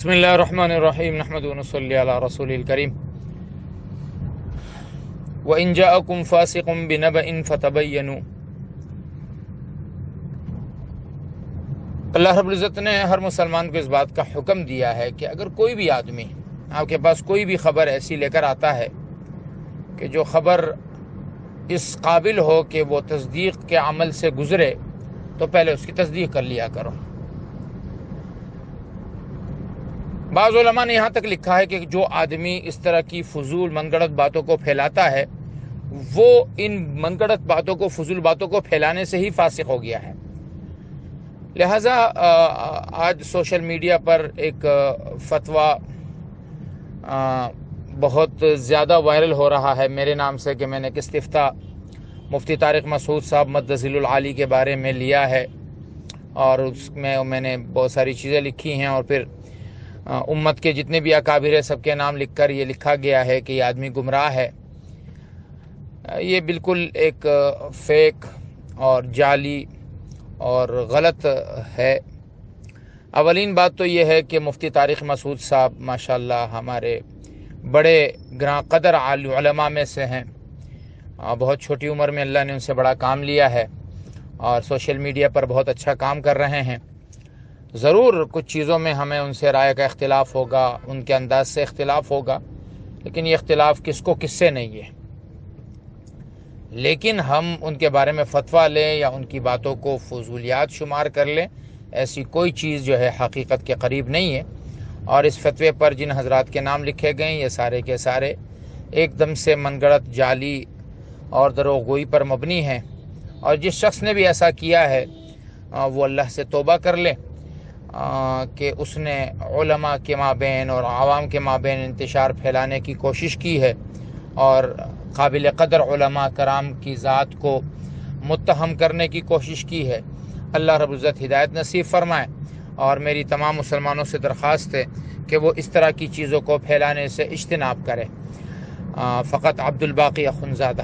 بسم اللہ الرحمن الرحیم نحمد ونصلی علی رسول الکریم وَإِن جَاءَكُمْ فَاسِقٌ بِنَبَإٍ فَتَبَيَّنُوا۔ اللہ رب العزت نے ہر مسلمان کو اس بات کا حکم دیا ہے کہ اگر کوئی بھی آدمی آپ کے پاس کوئی بھی خبر ایسی لے کر آتا ہے کہ جو خبر اس قابل ہو کہ وہ تصدیق کے عمل سے گزرے تو پہلے اس کی تصدیق کر لیا کرو۔ بعض علماء نے یہاں تک لکھا ہے کہ جو آدمی اس طرح کی فضول من گھڑت باتوں کو پھیلاتا ہے وہ ان من گھڑت باتوں کو فضول باتوں کو پھیلانے سے ہی فاسق ہو گیا ہے۔ لہٰذا آج سوشل میڈیا پر ایک فتویٰ بہت زیادہ وائرل ہو رہا ہے میرے نام سے کہ میں نے ایک استفتاء مفتی طارق مسعود صاحب مد ذیل العالی کے بارے میں لیا ہے اور اس میں نے بہت ساری چیزیں لکھی ہیں اور پھر امت کے جتنے بھی اکابر ہیں سب کے نام لکھ کر یہ لکھا گیا ہے کہ یہ آدمی گمراہ ہے۔ یہ بالکل ایک فیک اور جعلی اور غلط ہے۔ اولین بات تو یہ ہے کہ مفتی طارق مسعود صاحب ماشاءاللہ ہمارے بڑے گراں قدر علماء میں سے ہیں۔ بہت چھوٹی عمر میں اللہ نے ان سے بڑا کام لیا ہے اور سوشل میڈیا پر بہت اچھا کام کر رہے ہیں۔ ضرور کچھ چیزوں میں ہمیں ان سے رائے کا اختلاف ہوگا، ان کے انداز سے اختلاف ہوگا، لیکن یہ اختلاف کس کو کس سے نہیں ہے۔ لیکن ہم ان کے بارے میں فتویٰ لیں یا ان کی باتوں کو فضولیات شمار کر لیں، ایسی کوئی چیز جو ہے حقیقت کے قریب نہیں ہے۔ اور اس فتوے پر جن حضرات کے نام لکھے گئے یہ سارے کے سارے ایک دم سے من گھڑت جعلی اور دروغ گوئی پر مبنی ہیں، اور جس شخص نے بھی ایسا کیا ہے وہ اللہ سے توبہ کر لے کہ اس نے علماء کے مابین اور عوام کے مابین انتشار پھیلانے کی کوشش کی ہے اور قابل قدر علماء کرام کی ذات کو متہم کرنے کی کوشش کی ہے۔ اللہ رب العزت ہدایت نصیب فرمائے، اور میری تمام مسلمانوں سے درخواست ہے کہ وہ اس طرح کی چیزوں کو پھیلانے سے اجتناب کرے۔ فقط عبد الباقی اخنزادہ۔